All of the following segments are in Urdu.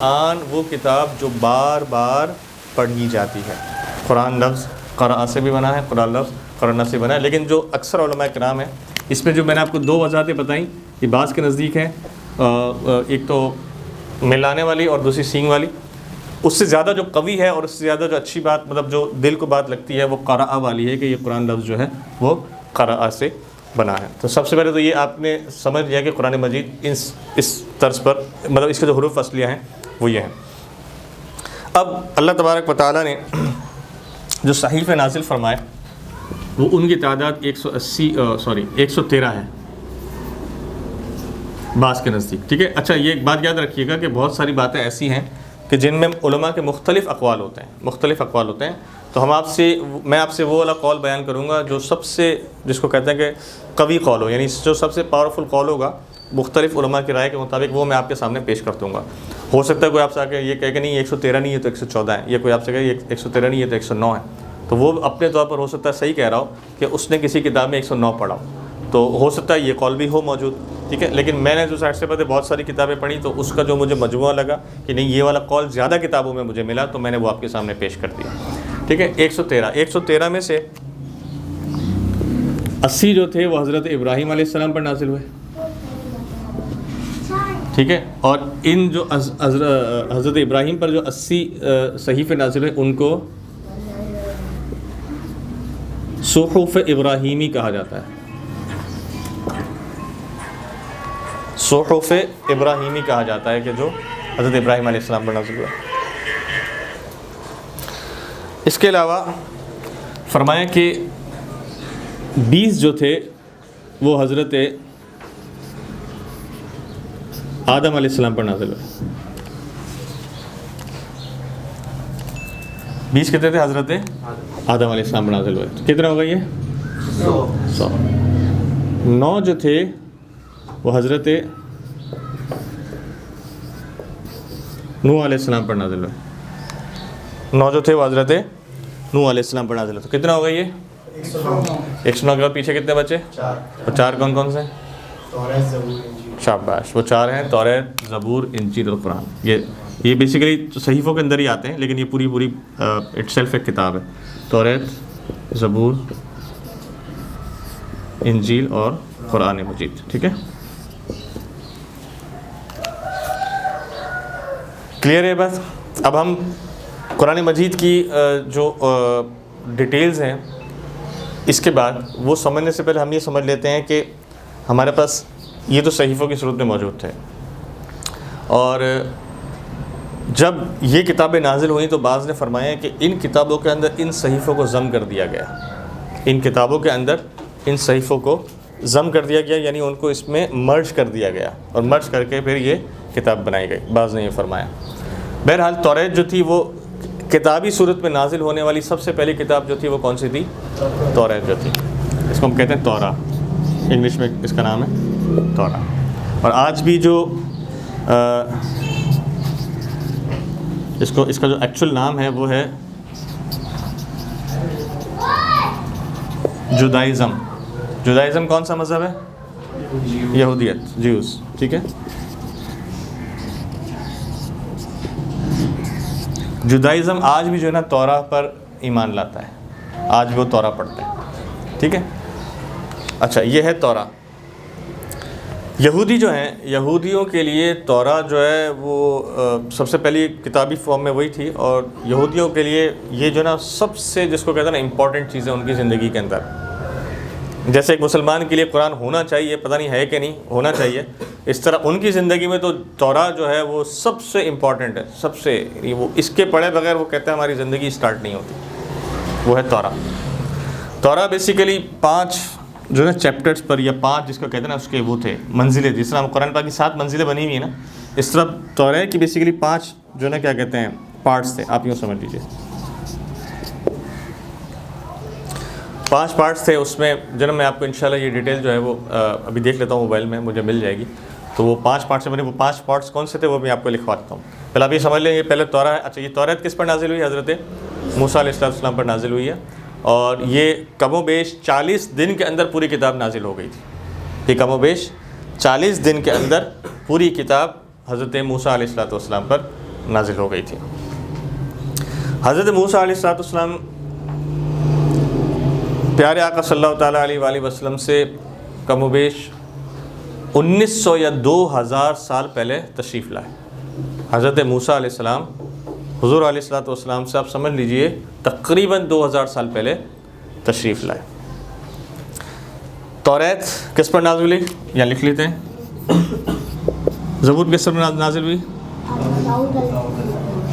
قرآن وہ کتاب جو بار بار پڑھی جاتی ہے۔ قرآن لفظ قرأ سے بھی بنا ہے، قرآن لفظ قرأ سے بنا ہے، لیکن جو اکثر علماء کرام ہیں اس میں جو میں نے آپ کو دو وجاہتیں بتائیں، یہ بعض کے نزدیک ہیں، ایک تو ملانے والی اور دوسری سینگ والی۔ اس سے زیادہ جو قوی ہے اور اس سے زیادہ جو اچھی بات، مطلب جو دل کو بات لگتی ہے، وہ قرأ والی ہے کہ یہ قرآن لفظ جو ہے وہ قرأ سے بنا ہے۔ تو سب سے پہلے تو یہ آپ نے سمجھ لیا کہ قرآن مجید اس طرز پر، مطلب اس کے جو حروف اصلیہ ہیں وہ یہ ہیں۔ اب اللہ تبارک و تعالیٰ نے جو صحیفے نازل فرمائے وہ ان کی تعداد 113 ہے بعض کے نزدیک، ٹھیک ہے۔ اچھا، یہ ایک بات یاد رکھیے گا کہ بہت ساری باتیں ایسی ہیں کہ جن میں علماء کے مختلف اقوال ہوتے ہیں، تو میں آپ سے وہ والا قول بیان کروں گا جو سب سے، جس کو کہتے ہیں کہ قوی قول ہو، یعنی جو سب سے پاورفل قول ہوگا مختلف علماء کی رائے کے مطابق، وہ میں آپ کے سامنے پیش کر دوں گا۔ ہو سکتا ہے کوئی آپ سے آ کے یہ کہے کہ نہیں 113 نہیں ہے تو 114 ہے، یا کوئی آپ سے کہے 113 نہیں ہے تو 109 ہے، تو وہ اپنے طور پر ہو سکتا ہے صحیح کہہ رہا ہو کہ اس نے کسی کتاب میں 109 پڑھا ہو، تو ہو سکتا ہے یہ قول بھی ہو موجود، ٹھیک ہے۔ لیکن میں نے جو سائڈ سے پہلے بہت ساری کتابیں پڑھی تو اس کا جو مجھے مجموعہ لگا کہ نہیں یہ والا قول زیادہ کتابوں میں مجھے ملا، تو میں نے وہ آپ کے سامنے پیش کر دیا، ٹھیک ہے۔ 113 میں سے 80 جو تھے وہ حضرت ابراہیم علیہ السلام پر نازل ہوئے، ٹھیک ہے۔ اور ان جو حضرت ابراہیم پر جو 80 صحیفے نازل ہوئے ان کو صحف ابراہیمی کہا جاتا ہے، صحف ابراہیمی کہا جاتا ہے کہ جو حضرت ابراہیم علیہ السلام پر نازل ہوا۔ اس کے علاوہ فرمایا کہ 20 جو تھے وہ حضرت آدم علیہ السلام پر نازل ہوئے۔ 20 کتنے تھے؟ حضرت آدم علیہ السلام پر نازل ہوئے۔ کتنا ہوگا یہ؟ 100۔ 9 جو تھے وہ حضرت نوح علیہ السلام پر نازل ہوئے۔ 9 جو تھے وہ حضرت نوح علیہ السلام پر نازل ہوئے۔ تو کتنا ہوگا یہ؟ 109 کے بعد پیچھے کتنے بچے؟ 4۔ 4 کون کون سے؟ شاباش، وہ 4 ہیں: توریت، زبور، انجیل اور قرآن۔ یہ بیسیکلی صحیفوں کے اندر ہی آتے ہیں، لیکن یہ پوری اٹ سیلف ایک کتاب ہے: توریت، زبور، انجیل اور قرآن مجید، ٹھیک ہے۔ کلیئر ہے بس؟ اب ہم قرآن مجید کی جو ڈیٹیلز ہیں اس کے بعد وہ سمجھنے سے پہلے ہم یہ سمجھ لیتے ہیں کہ ہمارے پاس یہ تو صحیفوں کی صورت میں موجود تھے، اور جب یہ کتابیں نازل ہوئیں تو بعض نے فرمایا کہ ان کتابوں کے اندر ان صحیفوں کو ضم کر دیا گیا، ان کتابوں کے اندر ان صحیفوں کو ضم کر دیا گیا، یعنی ان کو اس میں مرج کر دیا گیا، اور مرج کر کے پھر یہ کتاب بنائی گئی، بعض نے یہ فرمایا۔ بہرحال توریت جو تھی وہ کتابی صورت میں نازل ہونے والی سب سے پہلی کتاب جو تھی وہ کون سی تھی؟ توریت جو تھی، اس کو ہم کہتے ہیں تورا، انگلش میں اس کا نام ہے تورا۔ اور آج بھی جو اس کا جو ایکچوئل نام ہے وہ ہے جودائزم۔ جودائزم کون سا مذہب ہے؟ یہودیت، جیوز، ٹھیک ہے۔ جودائزم آج بھی جو ہے نا تورا پر ایمان لاتا ہے، آج بھی وہ تورا پڑھتے ہیں، ٹھیک ہے۔ اچھا، یہ ہے تورا۔ یہودی جو ہیں، یہودیوں کے لیے تورا جو ہے وہ سب سے پہلی کتابی فارم میں وہی تھی، اور یہودیوں کے لیے یہ جو نا سب سے، جس کو کہتے ہیں نا امپورٹنٹ چیز ہے ان کی زندگی کے اندر۔ جیسے ایک مسلمان کے لیے قرآن ہونا چاہیے، پتہ نہیں ہے کہ نہیں ہونا چاہیے، اس طرح ان کی زندگی میں تو تورا جو ہے وہ سب سے امپورٹنٹ ہے، سب سے، وہ اس کے پڑھے بغیر وہ کہتے ہیں ہماری زندگی اسٹارٹ نہیں ہوتی، وہ ہے تورا۔ تورا بیسیکلی 5 جو ہے چیپٹرز پر، یا 5 جس کو کہتے ہیں نا اس کے وہ تھے منزلیں، جس طرح قرآن پاک کی 7 منزلیں بنی ہوئی ہیں نا، اس طرح تورا کی بیسیکلی 5 جو ہے نا کیا کہتے ہیں پارٹس تھے، آپ یوں سمجھ لیجیے 5 پارٹس تھے اس میں۔ جناب میں آپ کو انشاءاللہ یہ ڈیٹیل جو ہے وہ ابھی دیکھ لیتا ہوں موبائل میں، مجھے مل جائے گی، تو وہ 5 پارٹس سے بنے، وہ 5 پارٹس کون سے تھے وہ میں آپ کو لکھوا دیتا ہوں۔ پہلے آپ یہ سمجھ لیں، یہ پہلے تورا ہے۔ اچھا، یہ توریت کس پر نازل ہوئی؟ حضرت موسیٰ علیہ السلام پر نازل ہوئی ہے، اور یہ کم و بیش 40 دن کے اندر پوری کتاب نازل ہو گئی تھی۔ یہ کم و بیش 40 دن کے اندر پوری کتاب حضرت موسیٰ علیہ السلام پر نازل ہو گئی تھی۔ حضرت موسیٰ علیہ السلام پیارے آقا صلی اللہ تعالیٰ علیہ وآلہ وسلم سے کم و بیش 1900 یا 2000 سال پہلے تشریف لائے۔ حضرت موسیٰ علیہ السلام حضور علیہ السلام سے آپ سمجھ لیجئے تقریباً 2000 سال پہلے تشریف لائے۔ توریت کس پر نازل ہوئی؟ یہاں لکھ لیتے ہیں۔ زبور کس پر نازل ہوئی؟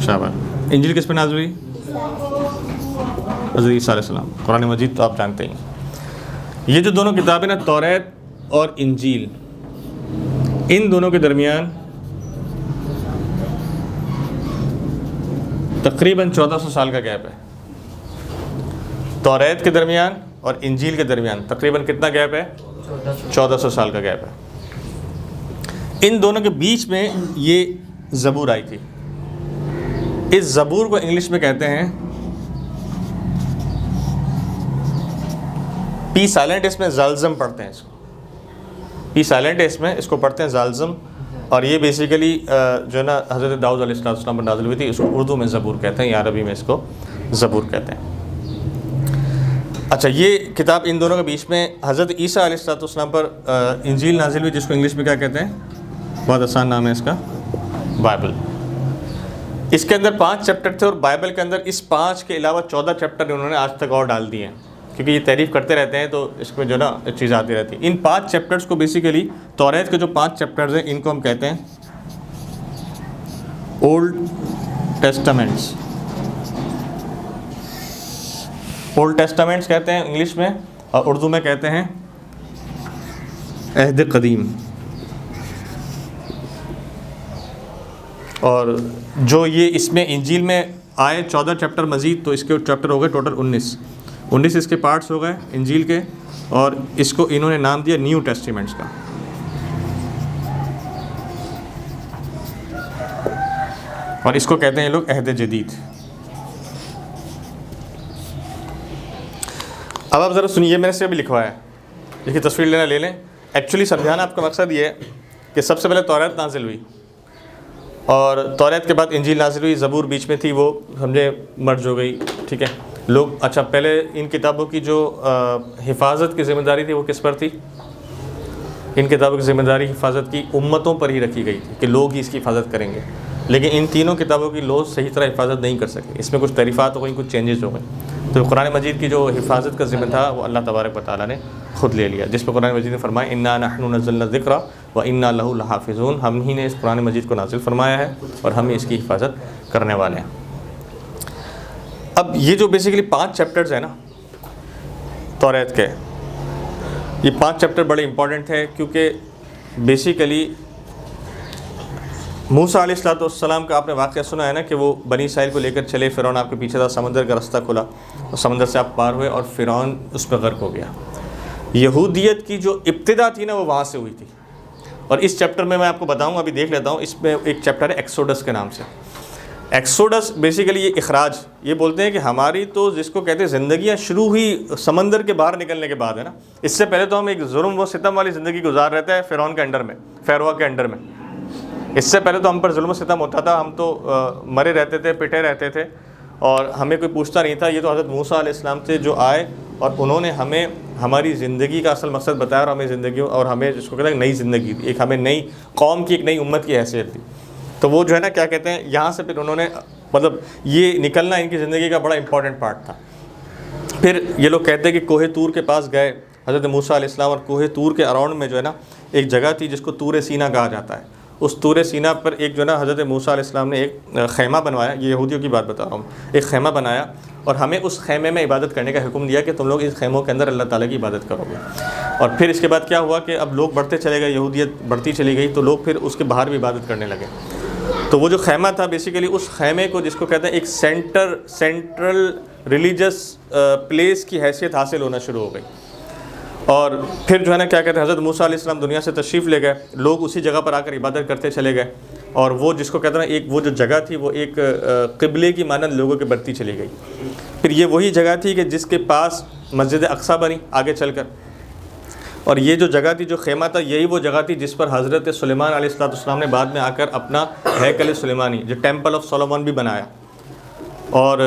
شاباش۔ انجیل کس پر نازل ہوئی؟ حضرت عیسیٰ علیہ السلام۔ قرآن مجید تو آپ جانتے ہیں۔ یہ جو دونوں کتابیں نا، توریت اور انجیل، ان دونوں کے درمیان تقریباً 1400 سال کا گیپ ہے۔ توریت کے درمیان اور انجیل کے درمیان تقریباً کتنا گیپ ہے؟ 1400 سال کا گیپ ہے۔ ان دونوں کے بیچ میں یہ زبور آئی تھی۔ اس زبور کو انگلش میں کہتے ہیں پی سائلنٹ، اس میں زالزم پڑھتے ہیں، اس کو پی سائلنٹ ہے، اس میں اس کو پڑھتے ہیں زالزم، اور یہ بیسیکلی جو ہے نا حضرت داؤد علیہ السلام پر نازل ہوئی تھی۔ اس کو اردو میں زبور کہتے ہیں یا عربی میں اس کو زبور کہتے ہیں۔ اچھا، یہ کتاب ان دونوں کے بیچ میں حضرت عیسیٰ علیہ السلام پر انجیل نازل ہوئی، جس کو انگلش میں کیا کہتے ہیں؟ بہت آسان نام ہے اس کا، بائبل۔ اس کے اندر 5 چیپٹر تھے، اور بائبل کے اندر اس 5 کے علاوہ 14 چیپٹر انہوں نے آج تک اور ڈال دیے ہیں، کیونکہ یہ تعریف کرتے رہتے ہیں تو اس میں جو نا چیز آتی رہتی ہے۔ ان 5 چیپٹرز کو بیسیکلی توریت کے جو 5 چیپٹرز ہیں ان کو ہم کہتے ہیں اولڈ ٹیسٹامنٹس۔ اولڈ ٹیسٹامنٹس کہتے ہیں انگلش میں، اور اردو میں کہتے ہیں عہد قدیم۔ اور جو یہ اس میں انجیل میں آئے 14 چیپٹر مزید، تو اس کے چیپٹر ہو گئے ٹوٹل 19 اس کے پارٹس ہو گئے انجیل کے، اور اس کو انہوں نے نام دیا نیو ٹیسٹیمنٹس کا۔ اور اس کو کہتے ہیں لوگ عہد جدید۔ اب آپ ذرا سنیے، میں نے سے بھی لکھوایا ہے، دیکھیے تصویر لینا لے لیں۔ ایکچولی سمجھانا آپ کا مقصد یہ ہے کہ سب سے پہلے توریت نازل ہوئی، اور توریت کے بعد انجیل نازل ہوئی، زبور بیچ میں تھی، وہ سمجھے مرج ہو گئی، ٹھیک ہے لوگ۔ اچھا، پہلے ان کتابوں کی جو حفاظت کی ذمہ داری تھی وہ کس پر تھی؟ ان کتابوں کی ذمہ داری حفاظت کی امتوں پر ہی رکھی گئی تھی کہ لوگ ہی اس کی حفاظت کریں گے، لیکن ان تینوں کتابوں کی لوگ صحیح طرح حفاظت نہیں کر سکے، اس میں کچھ تعریفات ہو گئیں، کچھ چینجز ہو گئے، تو قرآن مجید کی جو حفاظت کا ذمہ تھا وہ اللہ تبارک و تعالیٰ نے خود لے لیا، جس پہ قرآن مجید نے فرمایا انا نحن نزلنا الذکر وانا لہ لحافظون، ہم ہی نے اس قرآن مجید کو نازل فرمایا ہے اور ہم ہی اس کی حفاظت کرنے والے ہیں۔ اب یہ جو بیسیکلی 5 چیپٹرز ہیں نا توریت کے، یہ 5 چیپٹر بڑے امپورٹنٹ تھے، کیونکہ بیسیکلی موسیٰ علیہ السلام کا آپ نے واقعہ سنا ہے نا کہ وہ بنی اسرائیل کو لے کر چلے، فرعون آپ کے پیچھے تھا، سمندر کا رستہ کھلا اور سمندر سے آپ پار ہوئے اور فرعون اس پہ غرق ہو گیا۔ یہودیت کی جو ابتدا تھی نا وہ وہاں سے ہوئی تھی، اور اس چیپٹر میں آپ کو بتاؤں، ابھی دیکھ لیتا ہوں، اس میں ایک چیپٹر ہے ایکسوڈس کے نام سے۔ ایکسوڈس بیسیکلی یہ اخراج، یہ بولتے ہیں کہ ہماری تو جس کو کہتے ہیں زندگیاں شروع ہوئی سمندر کے باہر نکلنے کے بعد ہے نا، اس سے پہلے تو ہم ایک ظلم و ستم والی زندگی گزار رہتے ہیں فرعون کے انڈر میں، فیروا کے انڈر میں۔ اس سے پہلے تو ہم پر ظلم و ستم ہوتا تھا، ہم تو مرے رہتے تھے، پٹے رہتے تھے، اور ہمیں کوئی پوچھتا نہیں تھا۔ یہ تو حضرت موسیٰ علیہ السلام سے جو آئے اور انہوں نے ہمیں ہماری زندگی کا اصل مقصد بتایا، اور ہمیں زندگیوں اور ہمیں جس کو کہتے ہیں نئی زندگی دی، ایک ہمیں نئی قوم کی، ایک نئی امت کی حیثیت دی۔ تو وہ جو ہے نا کیا کہتے ہیں، یہاں سے پھر انہوں نے مطلب یہ نکلنا ان کی زندگی کا بڑا امپورٹنٹ پارٹ تھا۔ پھر یہ لوگ کہتے ہیں کہ کوہ طور کے پاس گئے حضرت موسیٰ علیہ السلام، اور کوہ طور کے اراؤنڈ میں جو ہے نا ایک جگہ تھی جس کو طور سینا کہا جاتا ہے۔ اس طور سینا پر ایک جو ہے نا حضرت موسیٰ علیہ السلام نے ایک خیمہ بنوایا، یہ یہودیوں کی بات بتا رہا ہوں، ایک خیمہ بنایا، اور ہمیں اس خیمے میں عبادت کرنے کا حکم دیا کہ تم لوگ اس خیموں کے اندر اللہ تعالیٰ کی عبادت کرو گے۔ اور پھر اس کے بعد کیا ہوا کہ اب لوگ بڑھتے چلے گئے، یہودیت بڑھتی چلی گئی، تو لوگ پھر اس کے باہر بھی عبادت کرنے لگے۔ تو وہ جو خیمہ تھا بیسیکلی، اس خیمے کو جس کو کہتے ہیں ایک سینٹرل ریلیجس پلیس کی حیثیت حاصل ہونا شروع ہو گئی۔ اور پھر جو ہے نا کیا کہتے ہیں، حضرت موسیٰ علیہ السلام دنیا سے تشریف لے گئے، لوگ اسی جگہ پر آ کر عبادت کرتے چلے گئے، اور وہ جس کو کہتے ہیں ایک وہ جو جگہ تھی وہ ایک قبلے کی مانند لوگوں کے بڑھتی چلی گئی۔ پھر یہ وہی جگہ تھی کہ جس کے پاس مسجد اقصیٰ بنی آگے چل کر، اور یہ جو جگہ تھی، جو خیمہ تھا، یہی وہ جگہ تھی جس پر حضرت سلیمان علیہ السلام نے بعد میں آ کر اپنا ہیکل سلیمانی، جو ٹیمپل آف سولومن بھی بنایا، اور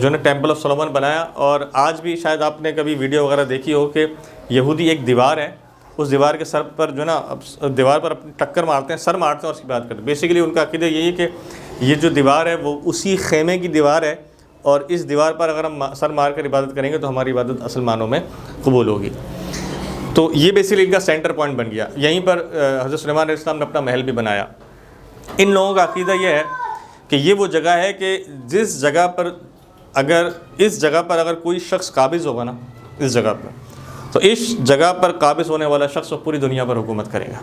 جو نے ٹیمپل آف سولومن بنایا. اور آج بھی شاید آپ نے کبھی ویڈیو وغیرہ دیکھی ہو کہ یہودی ایک دیوار ہے، اس دیوار کے سر پر جو نا دیوار پر اپنی ٹکر مارتے ہیں، سر مارتے ہیں اور اس کی بات کرتے ہیں. بیسیکلی ان کا عقیدہ یہی ہے کہ یہ جو دیوار ہے وہ اسی خیمے کی دیوار ہے، اور اس دیوار پر اگر ہم سر مار کر عبادت کریں گے تو ہماری عبادت اصل معنوں میں قبول ہوگی. تو یہ بیسیکلی ان کا سینٹر پوائنٹ بن گیا. یہیں پر حضرت سلیمان علیہ السلام نے اپنا محل بھی بنایا. ان لوگوں کا عقیدہ یہ ہے کہ یہ وہ جگہ ہے کہ جس جگہ پر اس جگہ پر اگر کوئی شخص قابض ہوگا نا اس جگہ پر، تو اس جگہ پر قابض ہونے والا شخص وہ پوری دنیا پر حکومت کرے گا.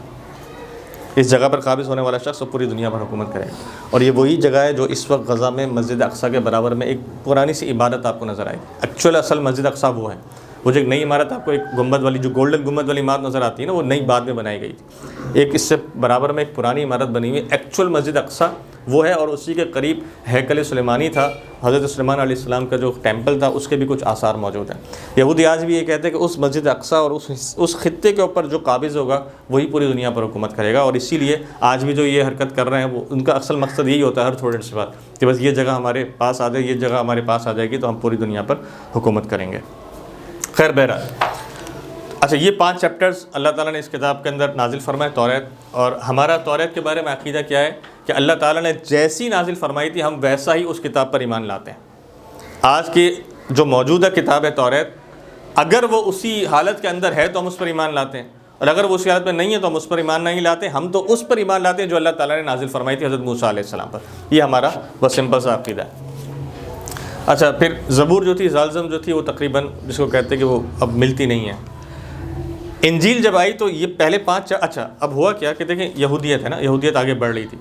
اس جگہ پر قابض ہونے والا شخص وہ پوری دنیا پر حکومت کرے گا. اور یہ وہی جگہ ہے جو اس وقت غزہ میں مسجد اقصیٰ کے برابر میں ایک پرانی سی عبادت آپ کو نظر آئے گی. ایکچوئل اصل مسجد اقصیٰ وہ ہے. وہ جو ایک نئی عمارت آپ کو ایک گنبد والی، جو گولڈن گنبد والی عمارت نظر آتی ہے نا، وہ نئی بعد میں بنائی گئی تھی. ایک اس سے برابر میں ایک پرانی عمارت بنی ہوئی ہے، ایکچوئل مسجد اقصیٰ وہ ہے. اور اسی کے قریب ہیکل سلیمانی تھا، حضرت سلیمان علیہ السلام کا جو ٹیمپل تھا، اس کے بھی کچھ آثار موجود ہیں. یہودی آج بھی یہ کہتے ہیں کہ اس مسجد اقصیٰ اور اس خطے کے اوپر جو قابض ہوگا وہی پوری دنیا پر حکومت کرے گا. اور اسی لیے آج بھی جو یہ حرکت کر رہے ہیں وہ ان کا اصل مقصد یہی ہوتا ہے ہر تھوڑے سے بات کہ بس یہ جگہ ہمارے پاس آ جائے، یہ جگہ ہمارے پاس آ جائے گی تو ہم پوری دنیا پر حکومت کریں گے. خیر بہرحال، اچھا یہ 5 چیپٹرز اللہ تعالیٰ نے اس کتاب کے اندر نازل فرمائے توریت. اور ہمارا توریت کے بارے میں عقیدہ کیا ہے کہ اللہ تعالیٰ نے جیسی نازل فرمائی تھی ہم ویسا ہی اس کتاب پر ایمان لاتے ہیں. آج کی جو موجودہ کتاب ہے توریت، اگر وہ اسی حالت کے اندر ہے تو ہم اس پر ایمان لاتے ہیں، اور اگر وہ اسی حالت میں نہیں ہے تو ہم اس پر ایمان نہیں لاتے. ہم تو اس پر ایمان لاتے ہیں جو اللہ تعالیٰ نے نازل فرمائی تھی حضرت موسیٰ علیہ السلام پر. یہ ہمارا بس سمپل سا عقیدہ ہے. اچھا پھر زبور جو تھی، زالزم جو تھی، وہ تقریباً جس کو کہتے ہیں کہ وہ اب ملتی نہیں ہے. انجیل جب آئی تو یہ پہلے 5 اچھا اب ہوا کیا کہ دیکھیں یہودیت ہے نا، یہودیت آگے بڑھ رہی تھی،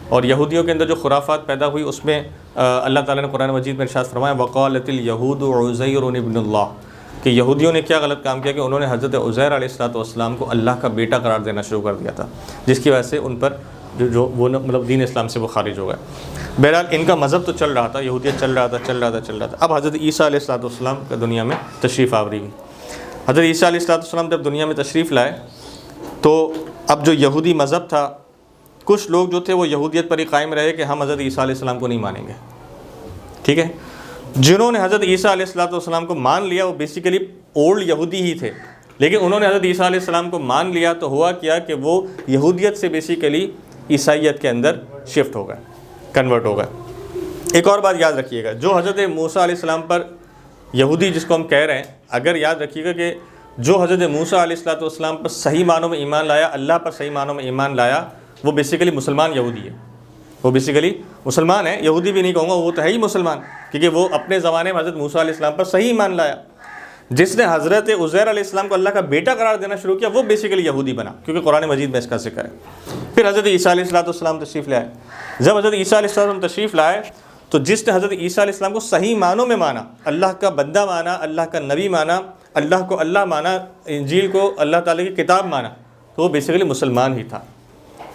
اور یہودیوں کے اندر جو خرافات پیدا ہوئی اس میں اللہ تعالیٰ نے قرآن مجید میں ارشاد فرمایا وقالت الیہود عزیر ابن اللہ، کہ یہودیوں نے کیا غلط کام کیا کہ انہوں نے حضرت عزیر علیہ السلام کو اللہ کا بیٹا قرار دینا شروع کر دیا تھا، جس کی وجہ سے ان پر جو وہ مطلب دین اسلام سے وہ خارج ہو گئے. بہرحال ان کا مذہب تو چل رہا تھا، یہودیت چل رہا تھا. اب حضرت عیسیٰ علیہ السلام کا دنیا میں تشریف آوری ہوئی. حضرت عیسیٰ علیہ السلام جب دنیا میں تشریف لائے تو اب جو یہودی مذہب تھا، کچھ لوگ جو تھے وہ یہودیت پر ہی قائم رہے کہ ہم حضرت عیسیٰ علیہ السلام کو نہیں مانیں گے. ٹھیک ہے، جنہوں نے حضرت عیسیٰ علیہ السلام کو مان لیا وہ بیسیکلی اولڈ یہودی ہی تھے، لیکن انہوں نے حضرت عیسیٰ علیہ السلام کو مان لیا تو ہوا کیا کہ وہ یہودیت سے بیسیکلی عیسائیت کے اندر شفٹ ہو گئے، کنورٹ ہو گئے. ایک اور بات یاد رکھیے گا، جو حضرت موسیٰ علیہ السلام پر یہودی جس کو ہم کہہ رہے ہیں، اگر یاد رکھیے گا کہ جو حضرت موسیٰ علیہ السلام پر صحیح معنوں میں ایمان لایا، اللہ پر صحیح معنوں میں ایمان لایا، وہ بیسیکلی مسلمان یہودی ہے. وہ بیسیکلی مسلمان ہے، یہودی بھی نہیں کہوں گا، وہ تو ہے ہی مسلمان، کیونکہ وہ اپنے زمانے میں حضرت موسیٰ علیہ السلام پر صحیح ایمان لایا. جس نے حضرت عزیر علیہ السلام کو اللہ کا بیٹا قرار دینا شروع کیا وہ بیسیکلی یہودی بنا، کیونکہ قرآن مجید میں اس کا ذکر ہے. پھر حضرت عیسیٰ علیہ السلام تشریف لائے. جب حضرت عیسیٰ علیہ السلام تشریف لائے تو جس نے حضرت عیسیٰ علیہ السلام کو صحیح معنوں میں مانا، اللہ کا بندہ مانا، اللہ کا نبی مانا، اللہ کو اللہ مانا، انجیل کو اللہ تعالیٰ کی کتاب مانا، تو وہ بیسیکلی مسلمان ہی تھا.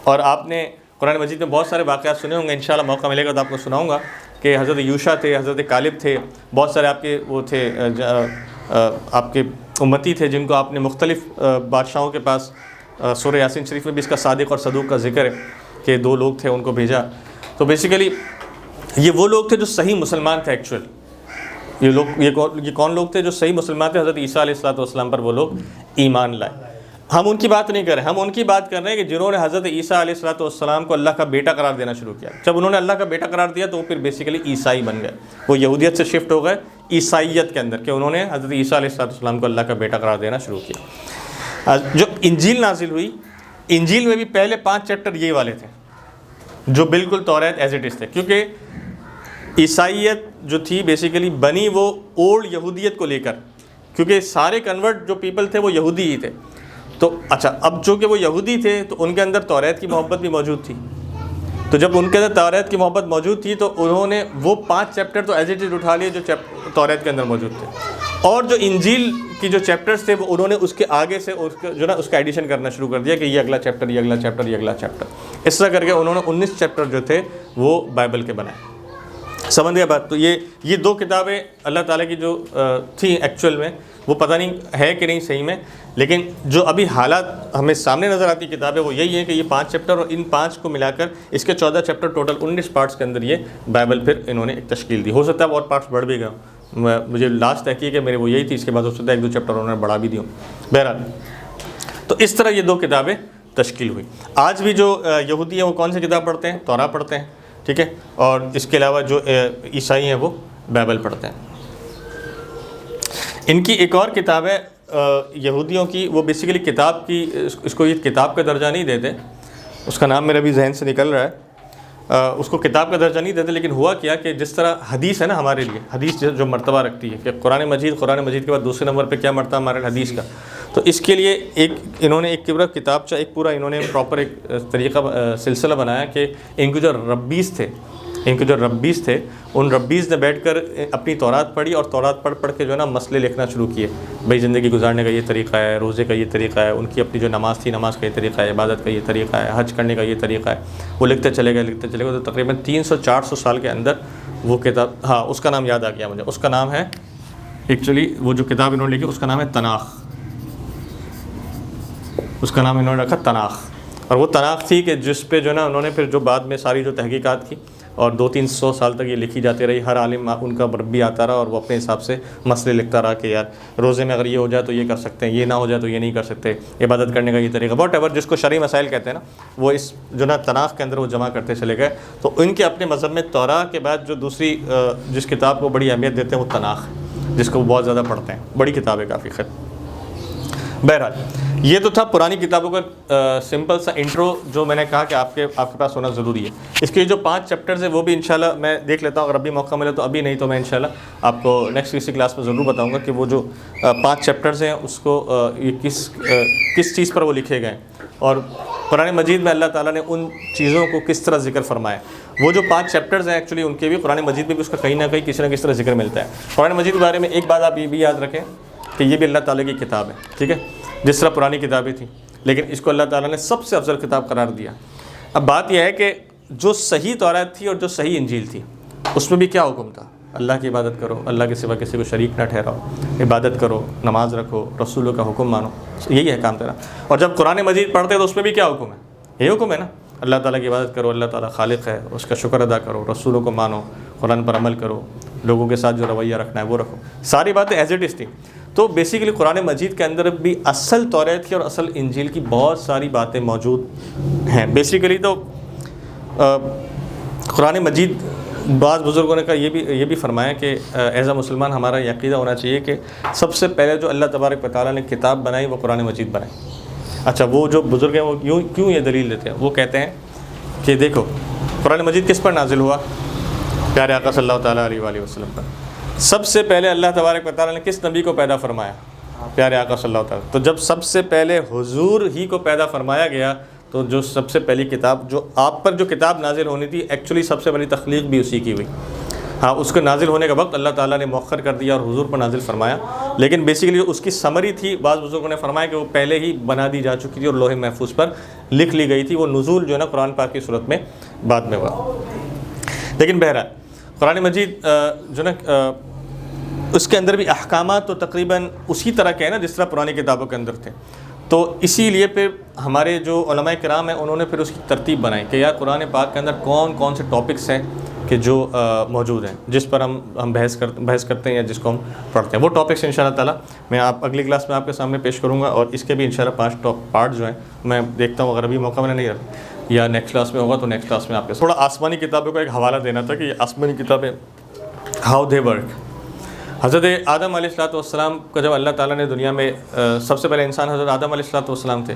اور آپ نے قرآن مجید میں بہت سارے واقعات سنے ہوں گے، انشاءاللہ موقع ملے گا تو آپ کو سناؤں گا کہ حضرت یوشع تھے، حضرت کالب تھے، بہت سارے آپ کے وہ تھے آپ کے امتی تھے جن کو آپ نے مختلف بادشاہوں کے پاس، سورہ یاسین شریف میں بھی اس کا صادق اور صدوق کا ذکر ہے کہ 2 لوگ تھے ان کو بھیجا. تو بیسیکلی یہ وہ لوگ تھے جو صحیح مسلمان تھے. ایکچوئل یہ کون لوگ تھے جو صحیح مسلمان تھے؟ حضرت عیسیٰ علیہ السلام پر وہ لوگ ایمان لائے. ہم ان کی بات نہیں کر رہے، ہم ان کی بات کر رہے ہیں کہ جنہوں نے حضرت عیسیٰ علیہ السلام کو اللہ کا بیٹا قرار دینا شروع کیا. جب انہوں نے اللہ کا بیٹا قرار دیا تو وہ پھر بیسیکلی عیسائی بن گئے. وہ یہودیت سے شفٹ ہو گئے عیسائیت کے اندر کہ انہوں نے حضرت عیسیٰ علیہ السلام کو اللہ کا بیٹا قرار دینا شروع کیا. جو انجیل نازل ہوئی، انجیل میں بھی پہلے 5 چیپٹر یہ والے تھے جو بالکل توریت ایز اٹ از تھے، کیونکہ عیسائیت جو تھی بیسیکلی بنی وہ اولڈ یہودیت کو لے کر، کیونکہ سارے کنورٹ جو پیپل تھے وہ یہودی ہی تھے. تو اچھا اب چونکہ وہ یہودی تھے تو ان کے اندر توریت کی محبت بھی موجود تھی. تو جب ان کے اندر توریت کی محبت موجود تھی تو انہوں نے وہ 5 چیپٹر تو ایز اٹ از اٹھا لیے جو توریت کے اندر موجود تھے، اور جو انجیل کی جو چیپٹرز تھے وہ انہوں نے اس کے آگے سے جو نا اس کا ایڈیشن کرنا شروع کر دیا کہ یہ اگلا چیپٹر، یہ اگلا چیپٹر، یہ اگلا چیپٹر. اس طرح کر کے انہوں نے 19 چیپٹر جو تھے وہ بائبل کے بنائے. سمجھ گیا بات؟ تو یہ دو کتابیں اللہ تعالیٰ کی جو تھیں ایکچوئل میں، وہ پتہ نہیں ہے کہ نہیں صحیح میں، لیکن جو ابھی حالات ہمیں سامنے نظر آتی کتابیں وہ یہی ہے کہ یہ 5 چیپٹر، اور ان 5 کو ملا کر اس کے 14 چیپٹر، ٹوٹل 19 پارٹس کے اندر یہ بائبل پھر انہوں نے ایک تشکیل دی. ہو سکتا ہے اور پارٹس بڑھ بھی گئے، مجھے لاسٹ تحقیق ہے میرے وہ یہی تھی، اس کے بعد ہو سکتا ہے 1-2 چیپٹر انہوں نے بڑھا بھی دی ہوں. بہرحال تو اس طرح یہ 2 کتابیں تشکیل ہوئی. آج بھی جو یہودی ہیں وہ کون سی کتاب پڑھتے ہیں؟ توراہ پڑھتے ہیں، ٹھیک ہے، اور اس کے علاوہ جو عیسائی ہیں وہ بائبل پڑھتے ہیں. ان کی ایک اور کتاب ہے یہودیوں کی، وہ بیسیکلی کتاب کی، اس کو یہ کتاب کا درجہ نہیں دیتے، اس کا نام میرے بھی ذہن سے نکل رہا ہے، اس کو کتاب کا درجہ نہیں دیتے، لیکن ہوا کیا کہ جس طرح حدیث ہے نا ہمارے لیے، حدیث جو مرتبہ رکھتی ہے کہ قرآن مجید کے بعد دوسرے نمبر پہ کیا مرتبہ ہمارے حدیث کا، تو اس کے لیے انہوں نے ایک پورا کتابچہ، ایک پورا انہوں نے پراپر ایک طریقہ سلسلہ بنایا کہ ان کے جو ربیز تھے ان ربیز نے بیٹھ کر اپنی تورات پڑھی، اور تورات پڑھ کے جو ہے نا مسئلے لکھنا شروع کیے. بھائی زندگی گزارنے کا یہ طریقہ ہے، روزے کا یہ طریقہ ہے، ان کی اپنی جو نماز تھی نماز کا یہ طریقہ ہے، عبادت کا یہ طریقہ ہے، حج کرنے کا یہ طریقہ ہے، وہ لکھتے چلے گئے. تو تقریباً 300-400 سال کے اندر وہ کتاب، ہاں اس کا نام یاد آ گیا مجھے، اس کا نام ہے ایکچولی، وہ جو کتاب انہوں نے لکھی اس کا نام ہے تناخ، اس کا نام انہوں نے رکھا تناخ. اور وہ تناخ تھی کہ جس پہ جو ہے نا انہوں نے پھر جو بعد میں ساری جو تحقیقات کی، اور 200-300 سال تک یہ لکھی جاتی رہی. ہر عالم ان کا ربی آتا رہا اور وہ اپنے حساب سے مسئلے لکھتا رہا کہ یار روزے میں اگر یہ ہو جائے تو یہ کر سکتے ہیں، یہ نہ ہو جائے تو یہ نہیں کر سکتے، عبادت کرنے کا یہ طریقہ، واٹ ایور جس کو شرعی مسائل کہتے ہیں نا، وہ اس جو نا تناخ کے اندر وہ جمع کرتے چلے گئے. تو ان کے اپنے مذہب میں توراہ کے بعد جو دوسری جس کتاب کو بڑی اہمیت دیتے ہیں وہ تناخ ہے، جس کو وہ بہت زیادہ پڑھتے ہیں. بڑی کتاب ہے کافی. خیر بہرحال یہ تو تھا پرانی کتابوں کا سمپل سا انٹرو جو میں نے کہا کہ آپ کے پاس ہونا ضروری ہے. اس کے جو 5 چیپٹرز ہیں وہ بھی انشاءاللہ میں دیکھ لیتا ہوں، اگر ابھی موقع ملے تو ابھی، نہیں تو میں انشاءاللہ آپ کو نیکسٹ کسی کلاس میں ضرور بتاؤں گا کہ وہ جو 5 چیپٹرز ہیں اس کو یہ کس چیز پر وہ لکھے گئے، اور قرآن مجید میں اللہ تعالیٰ نے ان چیزوں کو کس طرح ذکر فرمایا. وہ جو 5 چیپٹرز ہیں ایکچولی ان کے بھی قرآن مجید میں بھی اس کا کہیں نہ کہیں کسی نہ کس طرح ذکر ملتا ہے. قرآن مجید کے بارے میں ایک بات آپ یہ بھی یاد رکھیں کہ یہ بھی اللہ تعالیٰ کی کتاب ہے، ٹھیک ہے، جس طرح پرانی کتابیں تھیں، لیکن اس کو اللہ تعالیٰ نے سب سے افضل کتاب قرار دیا. اب بات یہ ہے کہ جو صحیح تورات تھی اور جو صحیح انجیل تھی اس میں بھی کیا حکم تھا؟ اللہ کی عبادت کرو، اللہ کے سوا کسی کو شریک نہ ٹھہراؤ، عبادت کرو، نماز رکھو، رسولوں کا حکم مانو، یہی ہے کام تیرا. اور جب قرآن مجید پڑھتے تو اس میں بھی کیا حکم ہے؟ یہ حکم ہے نا، اللہ تعالیٰ کی عبادت کرو، اللہ تعالیٰ خالق ہے، اس کا شکر ادا کرو، رسولوں کو مانو، قرآن پر عمل کرو، لوگوں کے ساتھ جو رویہ رکھنا ہے وہ رکھو. ساری باتیں ایز اٹ از تھیں. تو بیسیکلی قرآن مجید کے اندر بھی اصل تورات کی اور اصل انجیل کی بہت ساری باتیں موجود ہیں. بیسیکلی تو قرآن مجید، بعض بزرگوں نے کہا یہ بھی فرمایا کہ ایز اے مسلمان ہمارا یہ عقیدہ ہونا چاہیے کہ سب سے پہلے جو اللہ تبارک و تعالیٰ نے کتاب بنائی وہ قرآن مجید بنائی. اچھا وہ جو بزرگ ہیں وہ کیوں یہ دلیل دیتے ہیں؟ وہ کہتے ہیں کہ دیکھو قرآن مجید کس پر نازل ہوا؟ پیارے آقا صلی اللہ تعالیٰ علیہ وآلہ وسلم پر. سب سے پہلے اللہ تبارک و تعالیٰ نے کس نبی کو پیدا فرمایا؟ پیارے آقا صلی اللہ تعالیٰ. تو جب سب سے پہلے حضور ہی کو پیدا فرمایا گیا تو جو سب سے پہلی کتاب جو آپ پر جو کتاب نازل ہونی تھی ایکچولی سب سے پہلی تخلیق بھی اسی کی ہوئی. ہاں اس کے نازل ہونے کا وقت اللہ تعالیٰ نے مؤخر کر دیا اور حضور پر نازل فرمایا، لیکن بیسیکلی اس کی سمری تھی. بعض بزرگوں نے فرمایا کہ وہ پہلے ہی بنا دی جا چکی تھی اور لوح محفوظ پر لکھ لی گئی تھی. وہ نزول جو ہے نا قرآن پاک کی صورت میں بعد میں ہوا. لیکن بہرحال قرآن مجید جو نا اس کے اندر بھی احکامات تو تقریباً اسی طرح کے ہیں نا جس طرح پرانی کتابوں کے اندر تھے. تو اسی لیے پھر ہمارے جو علماء کرام ہیں انہوں نے پھر اس کی ترتیب بنائی کہ یار قرآن پاک کے اندر کون سے ٹاپکس ہیں کہ جو موجود ہیں جس پر ہم بحث کرتے ہیں یا جس کو ہم پڑھتے ہیں. وہ ٹاپکس ان شاء اللہ تعالیٰ میں اگلی کلاس میں آپ کے سامنے پیش کروں گا، اور اس کے بھی ان شاء اللہ 5 پارٹ جو ہیں میں دیکھتا ہوں، اگر ابھی موقع میں نہیں رہا یا نیکسٹ کلاس میں ہوگا تو نیکسٹ کلاس میں آپ کے تھوڑا آسمانی کتابوں کا ایک حوالہ دینا تھا کہ یہ آسمانی کتابیں ہاؤ دے ورک. حضرت آدم علیہ السلام کو جب اللہ تعالیٰ نے دنیا میں سب سے پہلے انسان حضرت آدم علیہ السلام تھے.